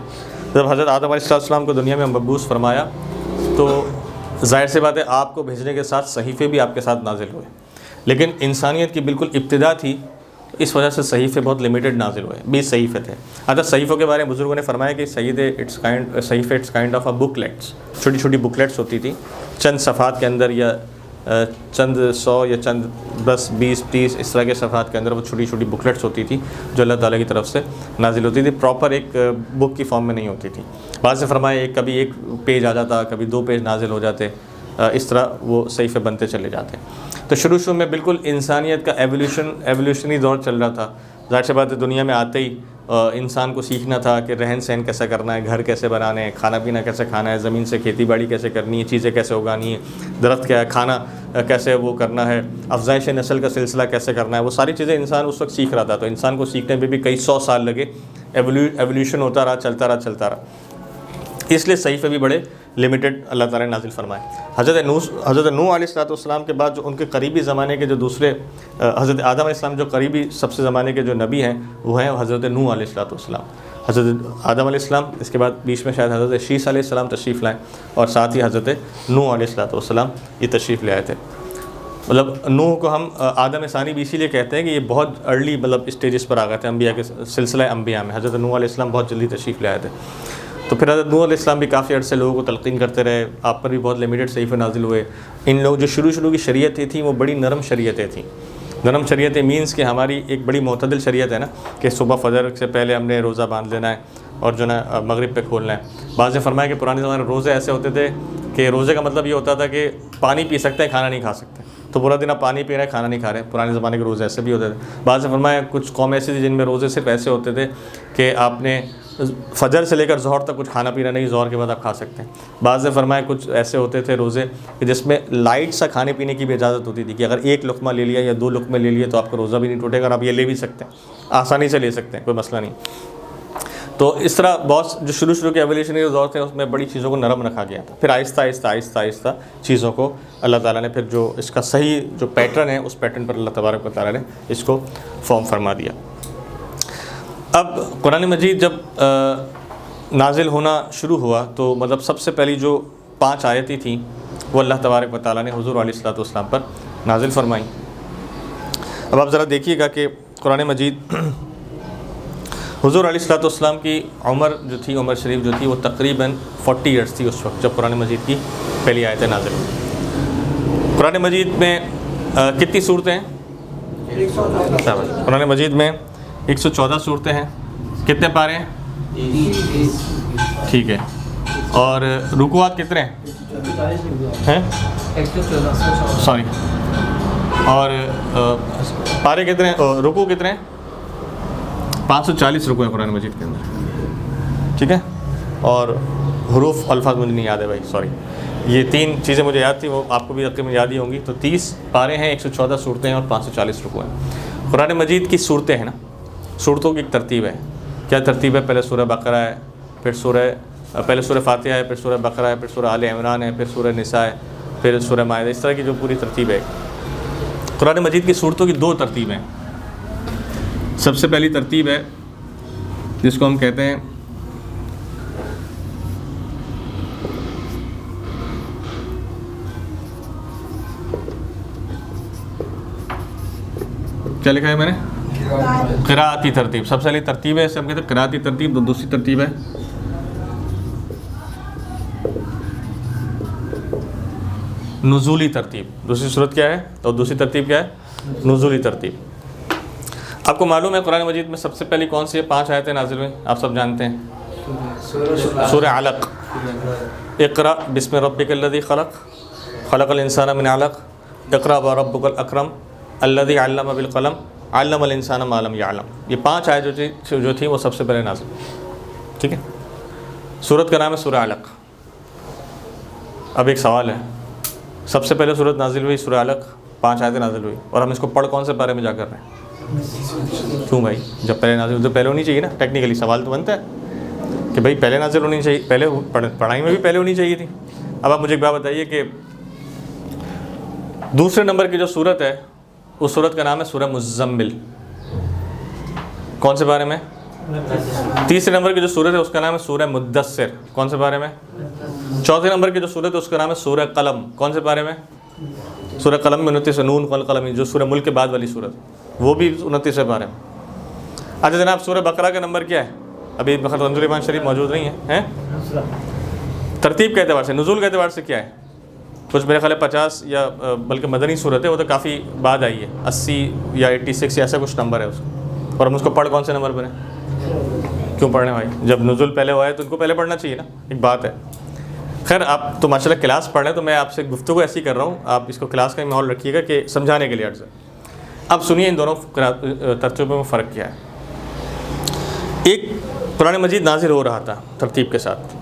جب حضرت آدم علیہ السلام کو دنیا میں مبعوث فرمایا تو ظاہر سی بات ہے آپ کو بھیجنے کے ساتھ صحیفے بھی آپ کے ساتھ نازل ہوئے، لیکن انسانیت کی بالکل ابتدا تھی، اس وجہ سے صحیفے بہت لمیٹڈ نازل ہوئے. 20 صحیفے تھے. حضرت صحیفوں کے بارے میں بزرگوں نے فرمایا کہ صحیفے it's kind of a booklets, چھوٹی چھوٹی بکلیٹس ہوتی تھی چند صفحات کے اندر، یا چند 100 یا چند 10 20 30 اس طرح کے صفحات کے اندر وہ چھوٹی چھوٹی بکلیٹس ہوتی تھی جو اللہ تعالیٰ کی طرف سے نازل ہوتی تھی. پراپر ایک بک کی فارم میں نہیں ہوتی تھی. بعض نے فرمایا کبھی ایک پیج آ جاتا، کبھی 2 پیج نازل ہو جاتے. اس طرح وہ صحیفے بنتے چلے جاتے ہیں۔ تو شروع میں بالکل انسانیت کا ایولیوشنی دور چل رہا تھا۔ ظاہر سی بات ہے دنیا میں آتے ہی انسان کو سیکھنا تھا کہ رہن سہن کیسے کرنا ہے، گھر کیسے بنانے ہیں، کھانا پینا کیسے کھانا ہے، زمین سے کھیتی باڑی کیسے کرنی ہے، چیزیں کیسے اگانی ہے، درخت کیا ہے، کھانا کیسے وہ کرنا ہے، افزائش نسل کا سلسلہ کیسے کرنا ہے، وہ ساری چیزیں انسان اس وقت سیکھ رہا تھا۔ تو انسان کو سیکھنے میں بھی کئی 100 سال لگے، ایولیوشن ہوتا رہا، چلتا رہا۔ اس لیے صحیفے بھی بڑے لمیٹڈ اللہ تعالیٰ نے نازل فرمائے۔ حضرت نوح علیہ السلام کے بعد جو ان کے قریبی زمانے کے جو دوسرے حضرت آدم علیہ السلام جو قریبی سب سے زمانے کے جو نبی ہیں وہ ہیں حضرت نوح علیہ السلام۔ حضرت آدم علیہ السلام، اس کے بعد بیچ میں شاید حضرت شیس علیہ السلام تشریف لائیں، اور ساتھ ہی حضرت نوح علیہ السلام یہ تشریف لے آئے تھے۔ مطلب نوح کو ہم آدم ثانی بھی اسی لیے کہتے ہیں کہ یہ بہت ارلی مطلب اسٹیجز پر آ گئے تھے انبیاء کے سلسلہ انبیاء میں۔ حضرت نوح علیہ السلام بہت جلدی تشریف لے آئے تھے۔ تو پھر حضرت نوح علیہ السلام بھی کافی عرصے لوگوں کو تلقین کرتے رہے، آپ پر بھی بہت لمیٹڈ صحیفے نازل ہوئے۔ ان لوگ جو شروع کی شریعتیں تھیں وہ بڑی نرم شریعتیں تھیں۔ نرم شریعتیں مینس کہ ہماری ایک بڑی معتدل شریعت ہے نا، کہ صبح فجر سے پہلے ہم نے روزہ باندھ لینا ہے اور جو نا مغرب پہ کھولنا ہے۔ بعض نے فرمایا کہ پرانے زمانے میں روزے ایسے ہوتے تھے کہ روزے کا مطلب یہ ہوتا تھا کہ پانی پی سکتے ہیں، کھانا نہیں کھا سکتے، تو پورا دن آپ پانی پی رہے ہیں، کھانا نہیں کھا رہے۔ پرانے زمانے کے روزے ایسے بھی ہوتے تھے۔ بعض نے فرمایا کچھ قوم ایسی تھی جن میں روزے صرف ایسے ہوتے تھے کہ آپ نے فجر سے لے کر ظہر تک کچھ کھانا پینا نہیں، ظہر کے بعد آپ کھا سکتے ہیں۔ بعض نے فرمایا کچھ ایسے ہوتے تھے روزے کہ جس میں لائٹ سا کھانے پینے کی بھی اجازت ہوتی تھی، کہ اگر ایک لقمہ لے لیا یا 2 لقمے لے لیے تو آپ کا روزہ بھی نہیں ٹوٹے گا، اور آپ یہ لے بھی سکتے ہیں، آسانی سے لے سکتے ہیں، کوئی مسئلہ نہیں۔ تو اس طرح بہت جو شروع کے ایولیوشنری دور تھے اس میں بڑی چیزوں کو نرم رکھا گیا تھا۔ پھر آہستہ چیزوں کو اللہ تعالیٰ نے پھر جو اس کا صحیح جو پیٹرن ہے اس پیٹرن پر اللہ تبارک و تعالیٰ نے اس کو فارم فرما دیا۔ اب قرآن مجید جب نازل ہونا شروع ہوا تو مطلب سب سے پہلی جو 5 آیتیں تھیں وہ اللہ تبارک و تعالیٰ نے حضور علیہ السلام پر نازل فرمائیں۔ اب آپ ذرا دیکھیے گا کہ قرآن مجید حضور علیہ السلام کی عمر جو تھی، عمر شریف جو تھی وہ تقریباً 40 ایئرس تھی اس وقت جب قرآن مجید کی پہلی آیتیں نازل ہوئی۔ قرآن مجید میں کتنی صورتیں ہیں؟ قرآن مجید میں 114 صورتیں ہیں۔ کتنے پارے ہیں؟ ٹھیک ہے۔ اور رکوعات کتنے ہیں؟ سوری، اور پارے کتنے ہیں؟ رکوع کتنے ہیں؟ 540 رکوع ہیں قرآن مجید کے اندر، ٹھیک ہے۔ اور حروف الفاظ مجھے نہیں یاد ہے بھائی، سوری، یہ 3 چیزیں مجھے یاد تھیں، وہ آپ کو بھی تقریباً یاد ہی ہوں گی۔ تو 30 پارے ہیں، 114 صورتیں ہیں اور 540 رکوع ہیں۔ قرآن مجید کی صورتیں ہیں نا، صورتوں کی ایک ترتیب ہے۔ کیا ترتیب ہے؟ پہلے سورہ بقرہ ہے، پھر پہلے سورہ فاتحہ ہے، پھر سورہ بقرہ ہے، پھر سورہ آل عمران ہے، پھر سورہ نساء ہے، پھر سورہ مائدہ، اس طرح کی جو پوری ترتیب ہے۔ قرآن مجید کی صورتوں کی 2 ترتیبیں ہیں۔ سب سے پہلی ترتیب ہے جس کو ہم کہتے ہیں کیا لکھا ہے میں نے؟ قراءتی ترتیب۔ سب سے پہلی ترتیب ہے، اسے ہم کہتے ہیں قراءتی ترتیب۔ دوسری ترتیب ہے نزولی ترتیب۔ دوسری صورت کیا ہے اور دوسری ترتیب کیا ہے؟ نزولی ترتیب۔ آپ کو معلوم ہے قرآن مجید میں سب سے پہلی کون سی 5 آیتیں نازل ہوئیں؟ آپ سب جانتے ہیں، سورہ علق۔ اقرأ بسم ربک الذی خلق، خلق الانسان من علق، اقرأ وربک الاکرم، الذی علم بالقلم، علم الانسان ما لم یعلم۔ یہ 5 آیتیں جو تھیں وہ سب سے پہلے نازل ہوئی، ٹھیک ہے۔ سورت کا نام ہے سورہ علق۔ اب ایک سوال ہے، سب سے پہلے سورت نازل ہوئی سورہ علق، 5 آیتیں نازل ہوئی، اور ہم اس کو پڑھ کون سے پارے میں جا کر رہے ہیں؟ کیوں بھائی؟ جب پہلے نازل ہوئی تو پہلے ہونی چاہیے نا، ٹیکنیکلی سوال تو بنتا ہے کہ بھائی پہلے نازل ہونی چاہیے، پہلے پڑھائی میں بھی پہلے ہونی چاہیے تھی۔ اب آپ مجھے ایک بات بتائیے کہ دوسرے نمبر کی جو سورت ہے اس سورت کا نام ہے سورہ مزمل، کون سے بارے میں؟ تیسرے نمبر کی جو سورت ہے اس کا نام ہے سورہ مدثر، کون سے بارے میں؟ چوتھے نمبر کی جو سورت ہے اس کا نام ہے سورہ قلم، کون سے بارے میں؟ سورہ قلم میں 29 نون والقلم، جو سورہ ملک کے بعد والی سورت، وہ بھی 29 بارے میں۔ اچھا جناب، سورہ بقرہ کا نمبر کیا ہے؟ ابھی رمضان ایمان شریف موجود نہیں ہے، ترتیب کے اعتبار سے، نزول کے اعتبار سے کیا ہے؟ کچھ میرے خیال ہے 50 یا بلکہ مدنی صورت ہے، وہ تو کافی بعد آئی ہے، 80 یا 86 یا ایسا کچھ نمبر ہے اس کا، اور ہم اس کو پڑھ کون سے نمبر پر ہیں؟ کیوں پڑھنے بھائی؟ جب نزول پہلے ہوا ہے تو ان کو پہلے پڑھنا چاہیے نا، ایک بات ہے۔ خیر آپ تو ماشاءاللہ کلاس پڑھ رہے ہیں، تو میں آپ سے گفتگو ایسی کر رہا ہوں، آپ اس کو کلاس کا ماحول رکھیے گا کہ سمجھانے کے لیے عرض ہے۔ اب سنیے ان دونوں ترتیبوں میں فرق کیا ہے۔ ایک قرآن مجید نازل ہو رہا تھا ترتیب کے ساتھ،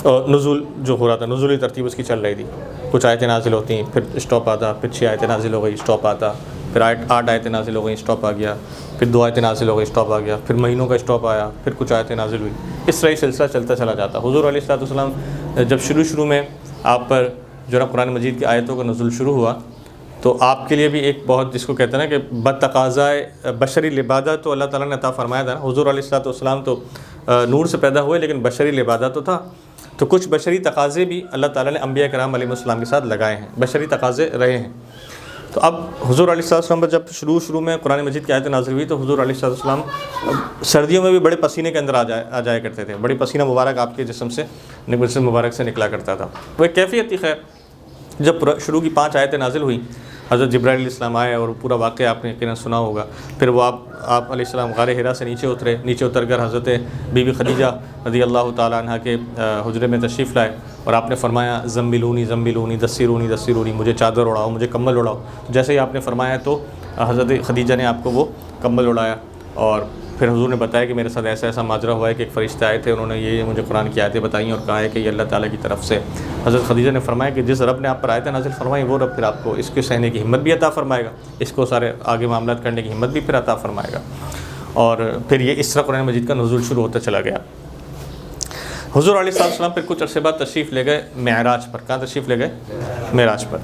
اور نزول جو ہو رہا تھا، نزولی ترتیب اس کی چل رہی تھی، کچھ آیتیں نازل ہوتی ہیں، پھر اسٹاپ آتا، پھر 6 آیتیں نازل ہو گئی، اسٹاپ آتا، پھر 8 آیتیں نازل ہو گئی، اسٹاپ آ گیا، پھر 2 آیتیں نازل ہو گئی، اسٹاپ آ گیا، پھر مہینوں کا اسٹاپ آیا، پھر کچھ آیتیں نازل ہوئی، اس طرح سلسلہ چلتا چلا جاتا۔ حضور علیہ الصلوۃ والسلام جب شروع میں آپ پر جو نا قرآن مجید کی آیتوں کا نزول شروع ہوا، تو آپ کے لیے بھی ایک بہت جس کو کہتے ہیں نا کہ بتقاضائے بشری لبادہ تو اللہ تعالیٰ نے عطا فرمایا تھا نا۔ حضور علیہ الصلوۃ والسلام تو نور سے پیدا ہوئے، لیکن بشری لبادہ تو تھا، تو کچھ بشری تقاضے بھی اللہ تعالیٰ نے انبیاء کرام علیہ السلام کے ساتھ لگائے ہیں، بشری تقاضے رہے ہیں۔ تو اب حضور علیہ السلام پر جب شروع میں قرآن مجید کی آیتیں نازل ہوئی، تو حضور علیہ السلام سردیوں میں بھی بڑے پسینے کے اندر آ جایا کرتے تھے، بڑی پسینہ مبارک آپ کے جسم مبارک سے نکلا کرتا تھا۔ وہ ایک کیفیت تھی۔ خیر جب شروع کی 5 آیتیں نازل ہوئیں، حضرت جبرائیل علیہ السلام آئے، اور پورا واقعہ آپ نے یقیناً سنا ہوگا۔ پھر وہ آپ علیہ السلام غار حرا سے نیچے اتر کر حضرت بی بی خدیجہ رضی اللہ تعالیٰ عنہ کے حجرے میں تشریف لائے، اور آپ نے فرمایا زملونی زملونی دثرونی دثرونی، مجھے چادر اڑاؤ، مجھے کمبل اڑاؤ۔ جیسے ہی آپ نے فرمایا تو حضرت خدیجہ نے آپ کو وہ کمبل اڑایا، اور پھر حضور نے بتایا کہ میرے ساتھ ایسا ماجرا ہوا ہے کہ ایک فرشتے آئے تھے، انہوں نے یہ مجھے قرآن کی آیتیں بتائیں اور کہا ہے کہ یہ اللہ تعالیٰ کی طرف سے۔ حضرت خدیجہ نے فرمایا کہ جس رب نے آپ پر آیتیں نازل فرمائی، وہ رب پھر آپ کو اس کے سہنے کی ہمت بھی عطا فرمائے گا، اس کو سارے آگے معاملات کرنے کی ہمت بھی پھر عطا فرمائے گا۔ اور پھر یہ اس طرح قرآن مجید کا نزول شروع ہوتا چلا گیا۔ حضور علیہ السلام پھر کچھ عرصے بعد تشریف لے گئے معراج پر۔ کہاں تشریف لے گئے؟ معراج پر۔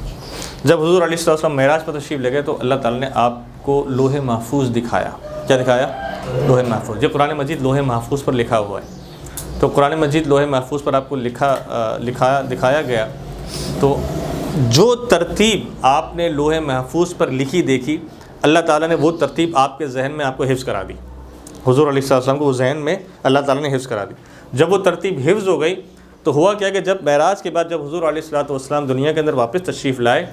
جب حضور علیہ السلام معراج پر تشریف لے گئے، تو اللہ تعالیٰ نے آپ کو لوح محفوظ دکھایا۔ کیا دکھایا؟ لوح محفوظ۔ یہ قرآن مجید لوح محفوظ پر لکھا ہوا ہے، تو قرآن مجید لوح محفوظ پر آپ کو دکھایا گیا، تو جو ترتیب آپ نے لوح محفوظ پر لکھی دیکھی، اللہ تعالیٰ نے وہ ترتیب آپ کے ذہن میں آپ کو حفظ کرا دی۔ حضور علیہ السلام کو وہ ذہن میں اللہ تعالیٰ نے حفظ کرا دی۔ جب وہ ترتیب حفظ ہو گئی، تو ہوا کیا کہ جب معراج کے بعد جب حضور علیہ السلام دنیا کے اندر واپس تشریف لائے،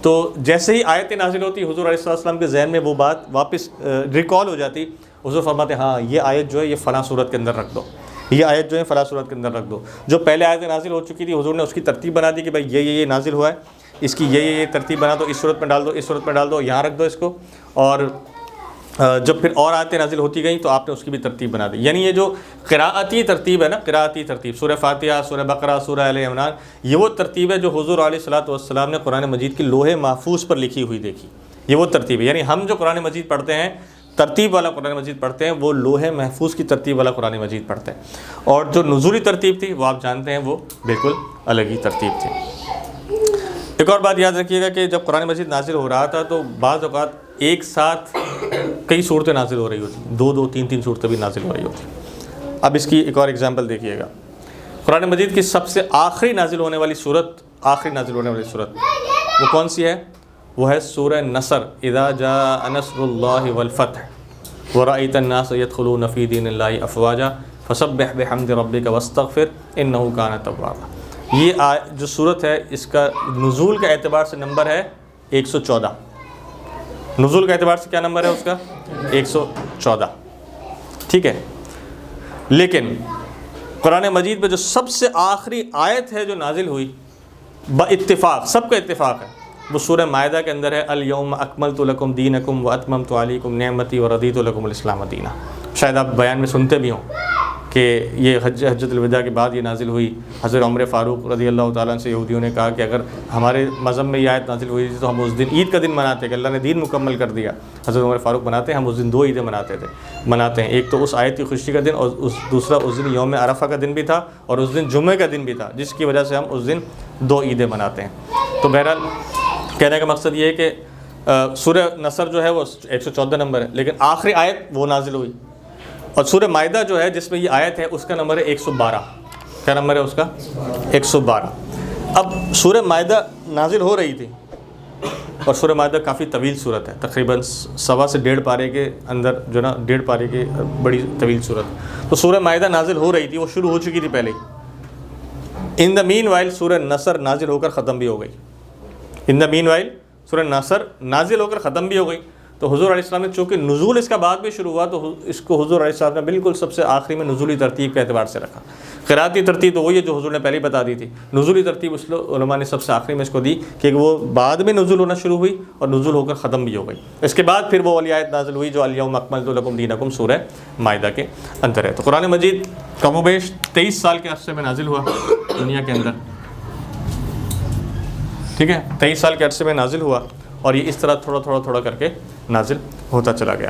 تو جیسے ہی آیتیں نازل ہوتی، حضور علیہ السلام کے ذہن میں وہ بات واپس ریکال ہو جاتی۔ حضور فرماتے ہاں یہ آیت جو ہے یہ فلاں صورت کے اندر رکھ دو، یہ آیت جو ہے فلاں صورت کے اندر رکھ دو۔ جو پہلے آیتیں نازل ہو چکی تھی، حضور نے اس کی ترتیب بنا دی کہ بھائی یہ نازل ہوا ہے، اس کی یہ ترتیب بنا دو، اس صورت میں ڈال دو، اس صورت میں ڈال دو، یہاں رکھ دو اس کو۔ اور جب پھر اور آیتیں نازل ہوتی گئیں، تو آپ نے اس کی بھی ترتیب بنا دی۔ یعنی یہ جو قراءتی ترتیب ہے نا، قراءتی ترتیب، سورہ فاتحہ، سورہ بقرہ، سورہ آل عمران، یہ وہ ترتیب ہے جو حضور علیہ الصلوۃ والسلام نے قرآن مجید کی لوح محفوظ پر لکھی ہوئی دیکھی۔ یہ وہ ترتیب ہے، یعنی ہم جو قرآن مجید پڑھتے ہیں، ترتیب والا قرآن مجید پڑھتے ہیں، وہ لوح محفوظ کی ترتیب والا قرآن مجید پڑھتے ہیں۔ اور جو نزولی ترتیب تھی، وہ آپ جانتے ہیں وہ بالکل الگ ہی ترتیب تھی۔ ایک اور بات یاد رکھیے گا کہ جب قرآن مجید نازل ہو رہا تھا، تو بعض اوقات ایک ساتھ کئی صورتیں نازل ہو رہی ہوتی، 2 3 صورتیں بھی نازل ہو رہی ہوتی۔ اب اس کی ایک اور اگزامپل دیکھیے گا۔ قرآن مجید کی سب سے آخری نازل ہونے والی صورت وہ کون سی ہے؟ وہ ہے سورہ نصر، اذا جاء نصر اللہ والفتح ورأیت الناس يدخلون فی دین اللہ افواجا فسبح بحمد ربک واستغفر انہ کان توابا۔ یہ جو صورت ہے، اس کا نزول کا اعتبار سے نمبر ہے 114۔ نزول کا اعتبار سے کیا نمبر ہے اس کا؟ 114، ٹھیک ہے۔ لیکن قرآن مجید میں جو سب سے آخری آیت ہے جو نازل ہوئی، باتفاق، سب کا اتفاق ہے، وہ سورہ مائدہ کے اندر ہے، الیوم اکملت لکم دینکم واتممت علیکم نعمتی ورضیت لکم الاسلام دینا۔ شاید آپ بیان میں سنتے بھی ہوں کہ یہ حجۃ الوداع کے بعد یہ نازل ہوئی۔ حضرت عمر فاروق رضی اللہ تعالیٰ عنہ سے یہودیوں نے کہا کہ اگر ہمارے مذہب میں یہ آیت نازل ہوئی تھی تو ہم اس دن عید کا دن مناتے کہ اللہ نے دین مکمل کر دیا۔ حضرت عمر فاروق بناتے ہیں ہم اس دن 2 عیدیں مناتے ہیں، ایک تو اس آیت کی خوشی کا دن، اور دوسرا اس دن یوم عرفہ کا دن بھی تھا، اور اس دن جمعہ کا دن بھی تھا، جس کی وجہ سے ہم اس دن 2 عیدیں مناتے ہیں۔ تو بہرحال کہنے کا مقصد یہ ہے کہ سورہ نصر جو ہے وہ 114 نمبر ہے، لیکن آخری آیت وہ نازل ہوئی۔ اور سورہ مائدہ جو ہے جس میں یہ آیت ہے، اس کا نمبر ہے 112۔ کیا نمبر ہے اس کا؟ 112۔ اب سورہ مائدہ نازل ہو رہی تھی، اور سورہ مائدہ کافی طویل صورت ہے، تقریباً 1.25 سے 1.5 پارے کے اندر جو نا 1.5 پارے کی بڑی طویل صورت۔ تو سورہ مائدہ نازل ہو رہی تھی، وہ شروع ہو چکی تھی پہلے ہی۔ ان دا مین وائل سورہ نصر نازل ہو کر ختم بھی ہو گئی۔ ان دا مین وائل سورہ نصر نازل ہو کر ختم بھی ہو گئی۔ تو حضور علیہ السلام نے چونکہ نزول اس کا بعد میں شروع ہوا تو اس کو حضور علیہ السلام نے بالکل سب سے آخری میں نزولی ترتیب کے اعتبار سے رکھا. قراءتی ترتیب تو وہی ہے جو حضور نے پہلے ہی بتا دی تھی. نزولی ترتیب اس علماء نے سب سے آخری میں اس کو دی کہ وہ بعد میں نزول ہونا شروع ہوئی اور نزول ہو کر ختم بھی ہو گئی. اس کے بعد پھر وہ والی آیت نازل ہوئی جو الیوم اکملت لکم دینکم سورہ مائدہ کے اندر ہے. تو قرآن مجید کم و بیش 23 سال کے عرصے میں نازل ہوا دنیا کے اندر. ٹھیک ہے, 23 سال کے عرصے میں نازل ہوا اور یہ اس طرح تھوڑا کر کے نازل ہوتا چلا گیا.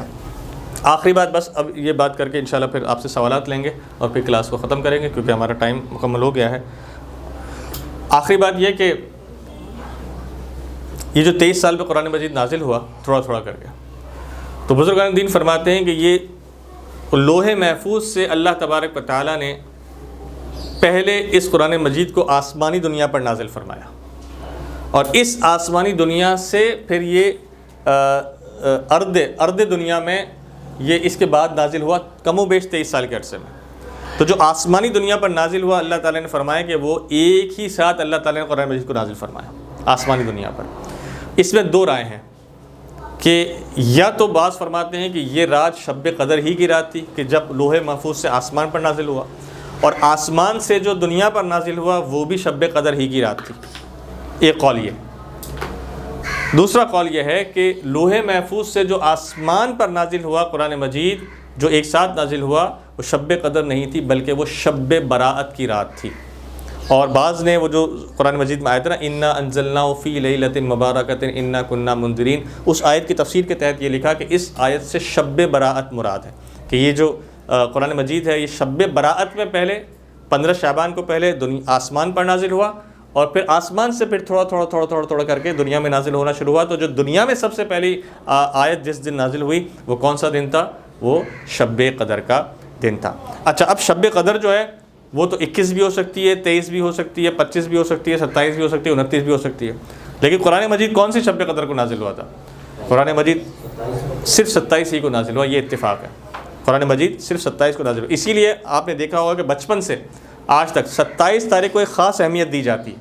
آخری بات بس اب یہ بات کر کے انشاءاللہ پھر آپ سے سوالات لیں گے اور پھر کلاس کو ختم کریں گے کیونکہ ہمارا ٹائم مکمل ہو گیا ہے. آخری بات یہ کہ یہ جو 23 سال پہ قرآن مجید نازل ہوا تھوڑا کر کے, تو بزرگان دین فرماتے ہیں کہ یہ لوح محفوظ سے اللہ تبارک و تعالیٰ نے پہلے اس قرآن مجید کو آسمانی دنیا پر نازل فرمایا اور اس آسمانی دنیا سے پھر یہ ارض دنیا میں یہ اس کے بعد نازل ہوا کم و بیش 23 سال کے عرصے میں. تو جو آسمانی دنیا پر نازل ہوا اللہ تعالیٰ نے فرمایا کہ وہ ایک ہی ساتھ اللہ تعالیٰ نے قرآن مجید کو نازل فرمایا آسمانی دنیا پر. اس میں دو رائے ہیں کہ یا تو بعض فرماتے ہیں کہ یہ رات شب قدر ہی کی رات تھی کہ جب لوح محفوظ سے آسمان پر نازل ہوا, اور آسمان سے جو دنیا پر نازل ہوا وہ بھی شب قدر ہی کی رات تھی. ایک قول یہ. دوسرا قول یہ ہے کہ لوح محفوظ سے جو آسمان پر نازل ہوا قرآن مجید جو ایک ساتھ نازل ہوا وہ شب قدر نہیں تھی بلکہ وہ شب براءت کی رات تھی. اور بعض نے وہ جو قرآن مجید میں آیت ہے نا انا انزلناہ فی لیلۃ مبارکۃ انا کنا منذرین, اس آیت کی تفسیر کے تحت یہ لکھا کہ اس آیت سے شب براءت مراد ہے کہ یہ جو قرآن مجید ہے یہ شب براءت میں پہلے 15 شعبان کو پہلے آسمان پر نازل ہوا اور پھر آسمان سے پھر تھوڑا کر کے دنیا میں نازل ہونا شروع ہوا. تو جو دنیا میں سب سے پہلی آیت جس دن نازل ہوئی وہ کون سا دن تھا؟ وہ شب قدر کا دن تھا. اچھا, اب شب قدر جو ہے وہ تو 21 بھی ہو سکتی ہے, 23 بھی ہو سکتی ہے, 25 بھی ہو سکتی ہے, 27 بھی ہو سکتی ہے, 29 بھی ہو سکتی ہے. لیکن قرآن مجید کون سی شب قدر کو نازل ہوا تھا؟ قرآن مجید صرف 27 ہی کو نازل ہوا, یہ اتفاق ہے. قرآن مجید صرف 27 کو نازل ہوا. اسی لیے آپ نے دیکھا ہوگا کہ بچپن سے آج تک 27 تاریخ کو ایک خاص اہمیت دی جاتی ہے.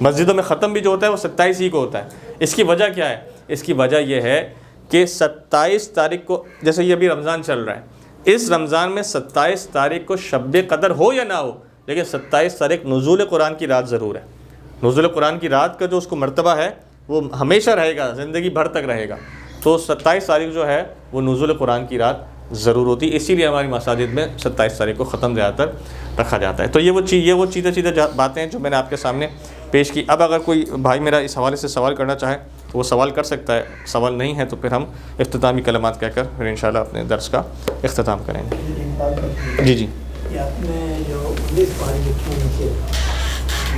مسجدوں میں ختم بھی جو ہوتا ہے وہ 27 ہی کو ہوتا ہے. اس کی وجہ کیا ہے؟ اس کی وجہ یہ ہے کہ 27 تاریخ کو, جیسے یہ ابھی رمضان چل رہا ہے, اس رمضان میں 27 تاریخ کو شب قدر ہو یا نہ ہو لیکن 27 تاریخ نزول قرآن کی رات ضرور ہے. نزول قرآن کی رات کا جو اس کو مرتبہ ہے وہ ہمیشہ رہے گا, زندگی بھر تک رہے گا. تو 27 تاریخ جو ہے وہ نزول قرآن کی رات ضرور ہوتی ہے. اسی لیے ہماری مساجد میں 27 تاریخ کو ختم زیادہ تر رکھا جاتا ہے. تو یہ وہ چیزیں باتیں ہیں جو میں نے آپ کے سامنے پیش کی. اب اگر کوئی بھائی میرا اس حوالے سے سوال کرنا چاہے تو وہ سوال کر سکتا ہے, سوال نہیں ہے تو پھر ہم اختتامی کلمات کہہ کر پھر انشاءاللہ اپنے درس کا اختتام کریں گے. جی آپ نے جو 19 پارے لکھے ہیں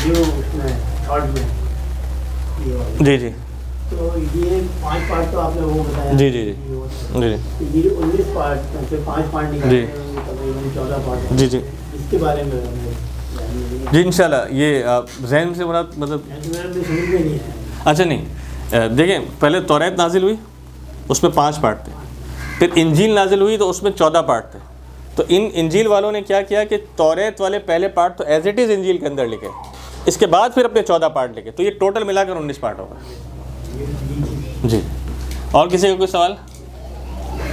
جو اس میں تھرڈ میں جی تو یہ 5 پارٹ تو آپ نے وہ بتایا جی یہ 19 پارٹ سے 5 پارٹ نکالے تقریباً 14 پارٹ جی اس کے بارے میں جی انشاءاللہ یہ ذہن سے مطلب اچھا نہیں دیکھیں, پہلے توریت نازل ہوئی اس میں 5 پارٹ تھے, پھر انجیل نازل ہوئی تو اس میں 14 پارٹ تھے. تو ان انجیل والوں نے کیا کیا کہ توریت والے پہلے پارٹ تو ایز اٹ از انجیل کے اندر لکھے, اس کے بعد پھر اپنے 14 پارٹ لکھے, تو یہ ٹوٹل ملا کر 19 پارٹ ہوگا. جی, اور کسی کا کوئی سوال؟